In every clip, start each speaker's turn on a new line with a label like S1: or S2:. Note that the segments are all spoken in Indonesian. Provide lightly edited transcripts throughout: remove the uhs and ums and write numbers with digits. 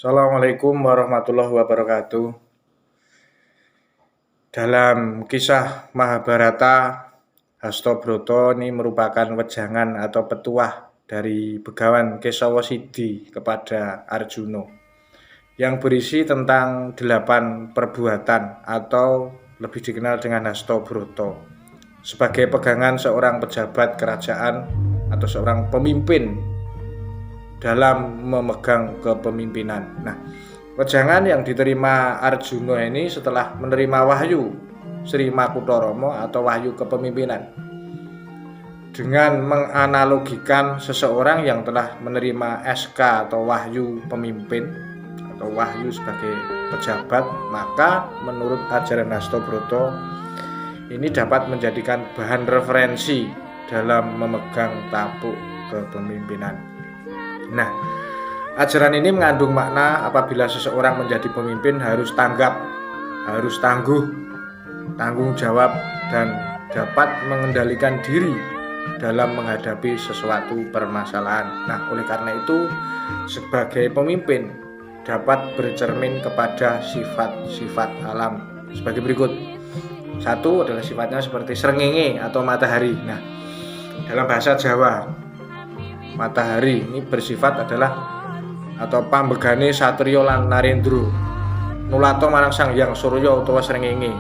S1: Assalamualaikum warahmatullahi wabarakatuh. Dalam kisah Mahabharata, Hastobroto ini merupakan wejangan atau petuah dari Begawan Kesawasidi kepada Arjuna yang berisi tentang 8 perbuatan atau lebih dikenal dengan Hastobroto sebagai pegangan seorang pejabat kerajaan atau seorang pemimpin dalam memegang kepemimpinan. Nah, wejangan yang diterima Arjuna ini setelah menerima wahyu Sri Makutharama atau wahyu kepemimpinan, dengan menganalogikan seseorang yang telah menerima SK atau wahyu pemimpin atau wahyu sebagai pejabat, maka menurut ajaran Hastobroto ini dapat menjadikan bahan referensi dalam memegang tampuk kepemimpinan. Nah, ajaran ini mengandung makna apabila seseorang menjadi pemimpin harus tanggap, harus tangguh, tanggung jawab, dan dapat mengendalikan diri dalam menghadapi sesuatu permasalahan. Nah, oleh karena itu, sebagai pemimpin dapat bercermin kepada sifat-sifat alam sebagai berikut. 1 adalah sifatnya seperti srengenge atau matahari. Nah, dalam bahasa Jawa, matahari ini bersifat adalah atau pambegane satriya lan narendra, nulato marang Sang Hyang Surya utawa srengenge.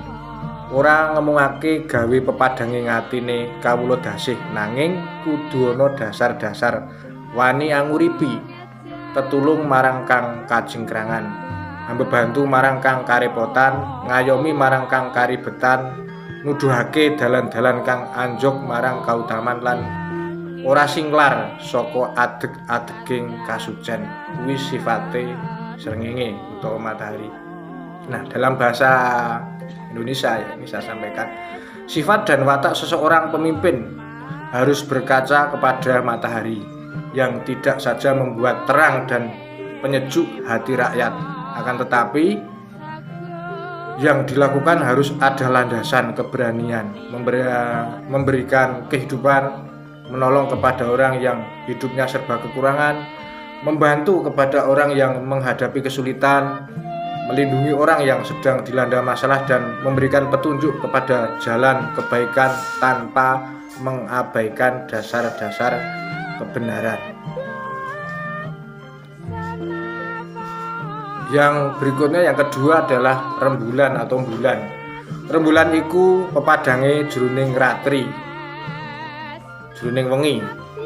S1: Ora ngemungake gawe pepadange atine kawula dasih, nanging kudu ana dasar-dasar wani anguripi, tetulung marang kang kajengkrangan, ambebantu marang kang karepotan, ngayomi marang kang karibetan, nuduhake dalan-dalan kang anjog marang kautaman lan ora singlar saka adeg-adeging kasucen. Kuwi sifate srengenge utawa matahari. Nah, dalam bahasa Indonesia ya, ini saya sampaikan, sifat dan watak seseorang pemimpin harus berkaca kepada matahari yang tidak saja membuat terang dan penyejuk hati rakyat, akan tetapi yang dilakukan harus ada landasan keberanian, memberikan kehidupan, menolong kepada orang yang hidupnya serba kekurangan, membantu kepada orang yang menghadapi kesulitan, melindungi orang yang sedang dilanda masalah, dan memberikan petunjuk kepada jalan kebaikan tanpa mengabaikan dasar-dasar kebenaran. Yang berikutnya, yang kedua adalah rembulan atau bulan. Rembulan iku pepadange jroning ratri, jroning wengi,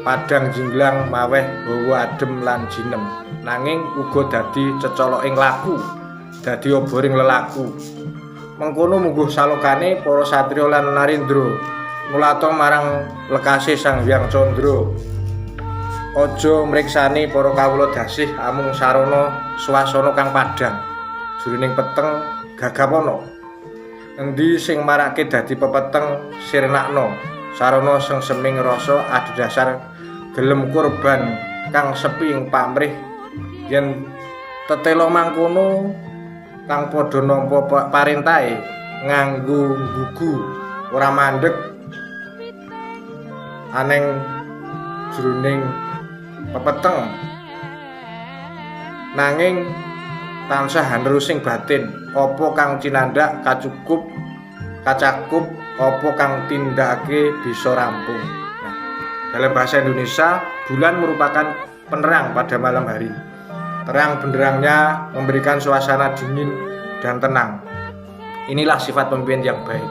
S1: padang jinglang maweh bawa adem lan jinem, nanging uga dadi cecoloking laku, dadi oboring lelaku. Mengkono mungguh salokane para satriya lan narendra nulata marang lekase Sang Hyang Candra. Aja mriksani para kawula dasih amung sarana swasana kang padhang, jroning peteng gagapana. Endi sing marake dadi pepeteng sirnakna, sarana sengseming rasa adhedhasar gelem kurban kang sepi ing pamrih. Yen tetela mangkono kang padha nampa parintahe nganggo gugu ora mandheg aneng jroning pepeteng, nanging tansah nerusing batin, apa kang cinandhak kacakup, apa kang tindake bisa rampung. Nah, dalam bahasa Indonesia, bulan merupakan penerang pada malam hari. Terang benderangnya memberikan suasana dingin dan tenang. Inilah sifat pemimpin yang baik,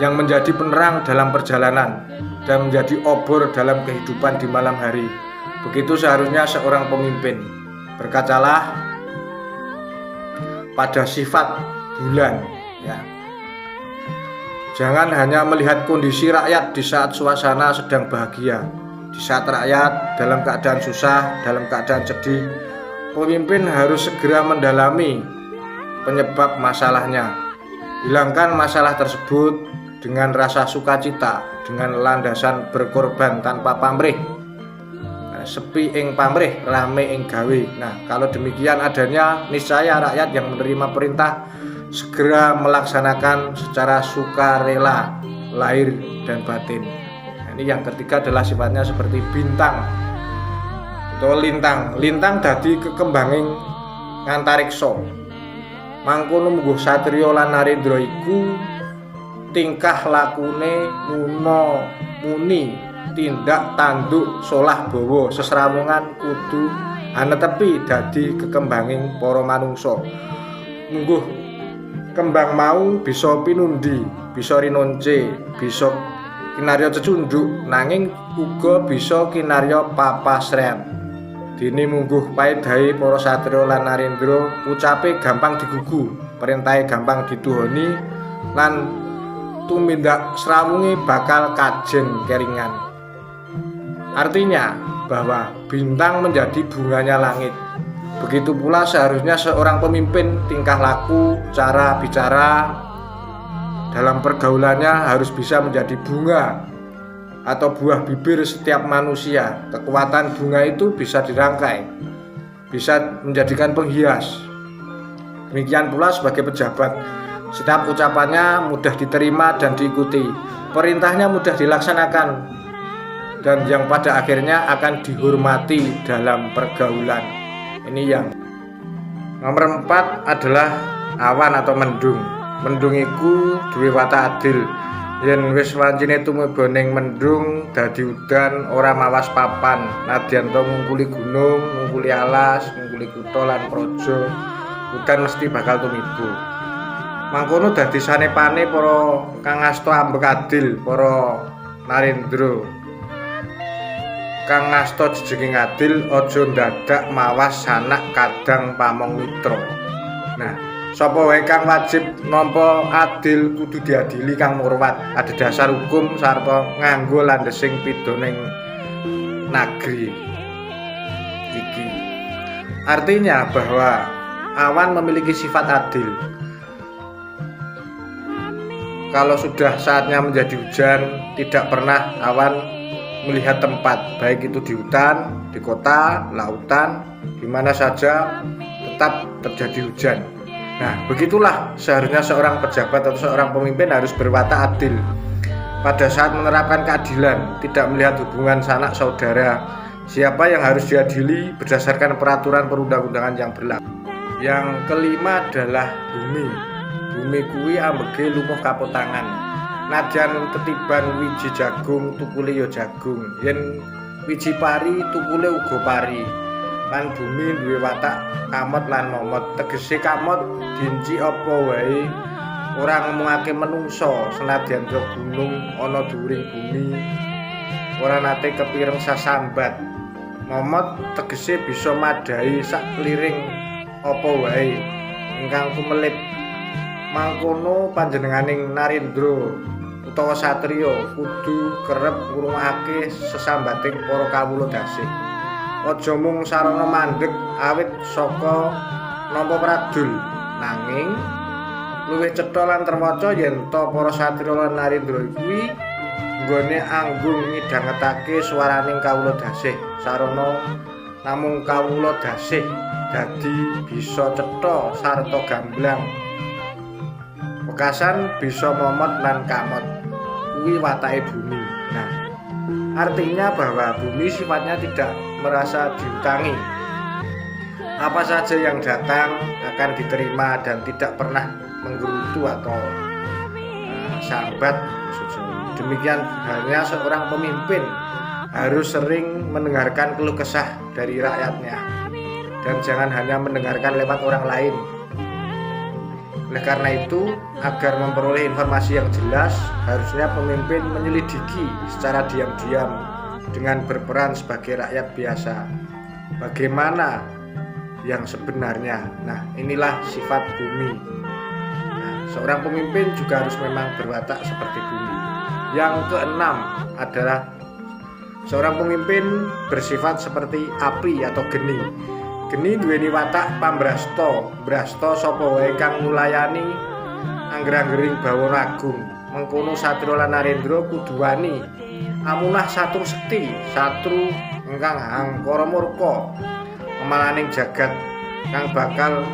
S1: yang menjadi penerang dalam perjalanan dan menjadi obor dalam kehidupan di malam hari. Begitu seharusnya seorang pemimpin. Berkacalah pada sifat bulan, ya. Jangan hanya melihat kondisi rakyat di saat suasana sedang bahagia. Di saat rakyat dalam keadaan susah, dalam keadaan sedih, pemimpin harus segera mendalami penyebab masalahnya. Hilangkan masalah tersebut dengan rasa sukacita, dengan landasan berkorban tanpa pamrih. Sepi ing pamrih, rame ing gawe. Nah, kalau demikian adanya, niscaya rakyat yang menerima perintah segera melaksanakan secara sukarela, lahir dan batin. Nah, ini yang ketiga adalah sifatnya seperti bintang atau lintang. Lintang dadi kekembanging ngantariksa. Mangkono mungguh satriya lan Narendra iku tingkah lakune muna muni tindak tanduk solah bawa sesrawungan kudu anetepi dadi kekembanging para manungsa. Mungguh kembang mau bisa pinundi, bisa rinonce, bisa kinarya cecunduk, nanging uga bisa kinarya papasrean. Dene mungguh paedahe para satriya lan Narendra ucape gampang digugu, perintahe gampang dituhoni lan tumindak srawunge bakal kajeng keringan. Artinya bahwa bintang menjadi bunganya langit. Begitu pula seharusnya seorang pemimpin tingkah laku, cara bicara dalam pergaulannya harus bisa menjadi bunga atau buah bibir setiap manusia. Kekuatan bunga itu bisa dirangkai, bisa menjadikan penghias. Demikian pula sebagai pejabat, setiap ucapannya mudah diterima dan diikuti, perintahnya mudah dilaksanakan, dan yang pada akhirnya akan dihormati dalam pergaulan. Ini yang nomor 4 adalah awan atau mendung. Mendung iku duwe watak adil. Yen wis wancine tumeba ning mendung dadi udan ora mawas papan, nadyan to ngungkuli gunung, ngungkuli alas, ngungkuli kutha lan praja, udan mesti bakal tumiba. Mangkono dadi sanepane para kang asta ambek adil, para Narendra. Kang asta jejeging adil aja ndadak mawas sanak kadang pamong mitra. Nah, sapa wae kang wajib nampa adil kudu diadili kang murwat, adhedhasar hukum sarta nganggo landhesing pidoning nagri iki. Artinya bahwa awan memiliki sifat adil. Kalau sudah saatnya menjadi hujan, tidak pernah awan melihat tempat, baik itu di hutan, di kota, lautan, di mana saja tetap terjadi hujan. Nah, begitulah seharusnya seorang pejabat atau seorang pemimpin harus berwatak adil. Pada saat menerapkan keadilan, tidak melihat hubungan sanak saudara, siapa yang harus diadili berdasarkan peraturan perundang-undangan yang berlaku. Yang kelima adalah bumi. Bumi kuwi ambege lumuh kapotangan. Nadyan ketiban wiji jagung, tukule ya jagung. Yen wiji pari, tukule uga pari. Lan bumi duwe watak kamot lan momot. Tegese kamot dinci apa wae ora ngomongake menungso, senadyan gunung ana dhuwuring bumi ora nate kepireng sasambat. Momot tegese bisa madai sak liring apa wae ingkang kumelip. Mangkono panjenenganing Narendra utawa satriya kudu kerep ngrungokake sesambating para kawula dasih. Aja mung sarana mandeg awit saka nampa pradul, nanging luwih cetha lan terwaca yen to para satriya lan Narendra kuwi nggone anggung midhangetake swaraning kawula dasih. Sarana namung kawula dasih dadi bisa cetha sarta gamblang. Wekasan bisa momot lan kamot. Kuwi watake bumi. Nah, artinya bahwa bumi sifatnya tidak merasa diutangi. Apa saja yang datang akan diterima dan tidak pernah menggerutu atau sambat. Demikian halnya seorang pemimpin harus sering mendengarkan keluh kesah dari rakyatnya dan jangan hanya mendengarkan lewat orang lain. Oleh karena itu, agar memperoleh informasi yang jelas, harusnya pemimpin menyelidiki secara diam-diam dengan berperan sebagai rakyat biasa. Bagaimana yang sebenarnya? Nah, inilah sifat bumi. Nah, seorang pemimpin juga harus memang berwatak seperti bumi. Yang keenam adalah seorang pemimpin bersifat seperti api atau geni. Geni duweni watak pambrasta, brasta sapa wae kang nulayani angger-anggering bawana agung. Mengkono satriya lan Narendra kudu wani amunah satru sekti, satru ingkang angkara murka, pemalaning jagat kang bakal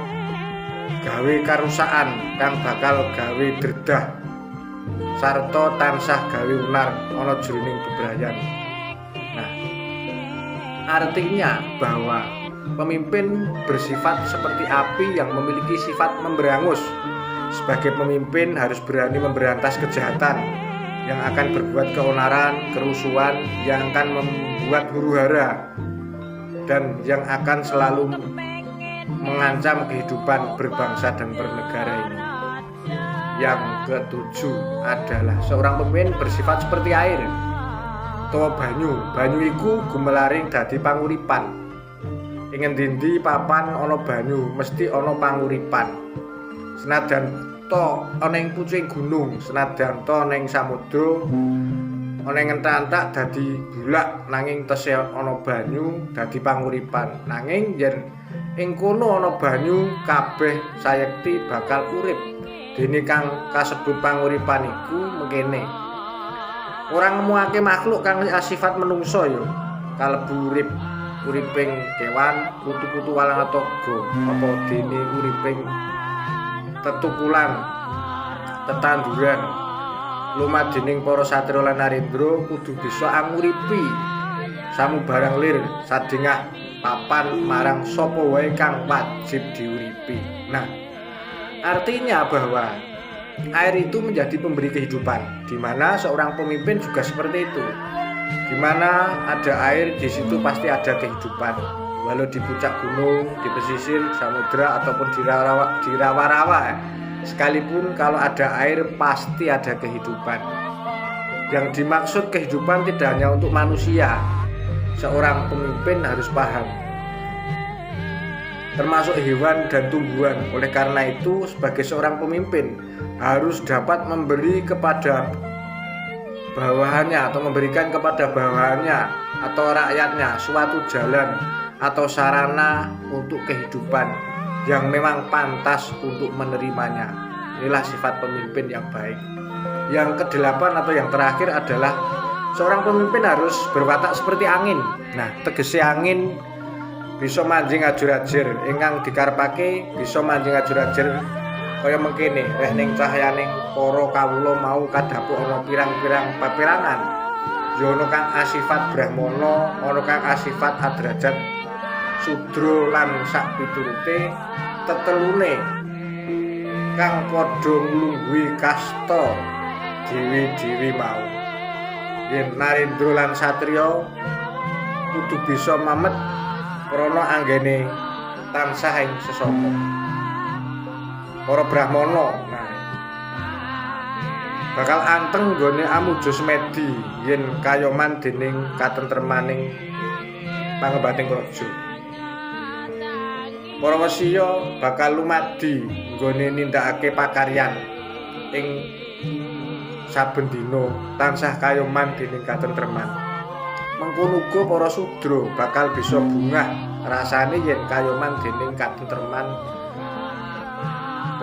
S1: gawe karusakan, kang bakal gawe dredah sarta tansah gawe unar ana jroning bebrayan. Nah, artinya bahwa pemimpin bersifat seperti api yang memiliki sifat memberangus. Sebagai pemimpin harus berani memberantas kejahatan yang akan berbuat keonaran, kerusuhan, yang akan membuat huru-hara, dan yang akan selalu mengancam kehidupan berbangsa dan bernegara ini. Yang ketujuh adalah seorang pemimpin bersifat seperti air atau banyu. Banyu iku gumelaring dadi panguripan. Ing endi-endi papan ana banyu, mesti ana panguripan. Senajan to ana ing pucuking gunung, senajan to ana ing samudra, ana ing entak-entak dadi bulak, nanging tesih ana banyu dadi panguripan. Nanging yen ing kono ana banyu, kabeh sayekti bakal urip. Dene kang kasebut panguripan iku mengkene. Ora nemuake makhluk kang sifat menungso ya, kalebu uriping kewan, kutu-kutu walang toga, apa dene uriping tetukulan, tetanduran. Lumadening para satriya lan narendra kudu bisa anguripi samubarang lir sadengah papan marang sapa wae kang wajib diuripi. Nah, artinya bahwa air itu menjadi pemberi kehidupan, di mana seorang pemimpin juga seperti itu. Di mana ada air, di situ pasti ada kehidupan. Walau di puncak gunung, di pesisir, samudra ataupun di rawa-rawa, sekalipun kalau ada air pasti ada kehidupan. Yang dimaksud kehidupan tidak hanya untuk manusia. Seorang pemimpin harus paham, termasuk hewan dan tumbuhan. Oleh karena itu, sebagai seorang pemimpin harus dapat memberi kepada bawahannya atau memberikan kepada bawahannya atau rakyatnya suatu jalan atau sarana untuk kehidupan yang memang pantas untuk menerimanya. Inilah sifat pemimpin yang baik. Yang kedelapan atau yang terakhir adalah seorang pemimpin harus berwatak seperti angin. Nah, tegese angin bisa manjing ajur-ajur, ingkang dikarepake bisa manjing ajur-ajur kaya mengkene, rek ning cahyaning para kawula mau kadhapuk ana pirang-pirang peperangan. Ya ana kang asifat brahmana, ana kang asifat adrajat sudra lan sak piturute tetelune kang padha nglungguhi kasta dewi-dewi mau. Yen narendra lan satriya kudu bisa mamet krana anggene tansah ing sesama. Para brahmana bakal anteng nggone amuja semedi yen kayoman dening katentremaning pangembating praja. Para wasiya bakal lumadi nggone nindakake pakaryan ing saben dina tansah kayoman dening katentreman. Mengkono uga para sudra bakal bisa bungah rasane yen kayoman dening katentreman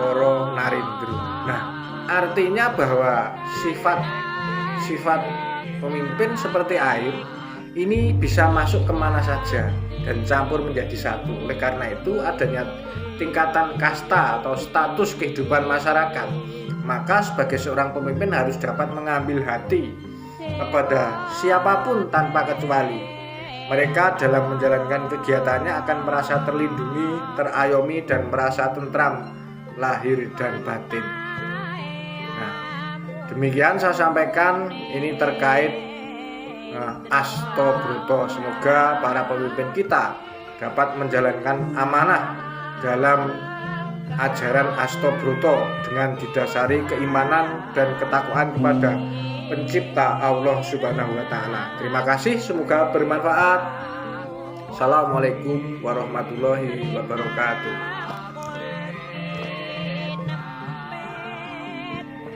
S1: para narendra. Nah, artinya bahwa sifat pemimpin seperti air ini bisa masuk kemana saja dan campur menjadi satu. Oleh karena itu adanya tingkatan kasta atau status kehidupan masyarakat. Maka sebagai seorang pemimpin harus dapat mengambil hati kepada siapapun tanpa kecuali. Mereka dalam menjalankan kegiatannya akan merasa terlindungi, terayomi, dan merasa tentram lahir dan batin. Nah, demikian saya sampaikan ini terkait Astobroto. Semoga para pemimpin kita dapat menjalankan amanah dalam ajaran Astobroto dengan didasari keimanan dan ketakwaan kepada Pencipta Allah Subhanahu wa Ta'ala. Terima kasih, semoga bermanfaat. Assalamualaikum warahmatullahi wabarakatuh.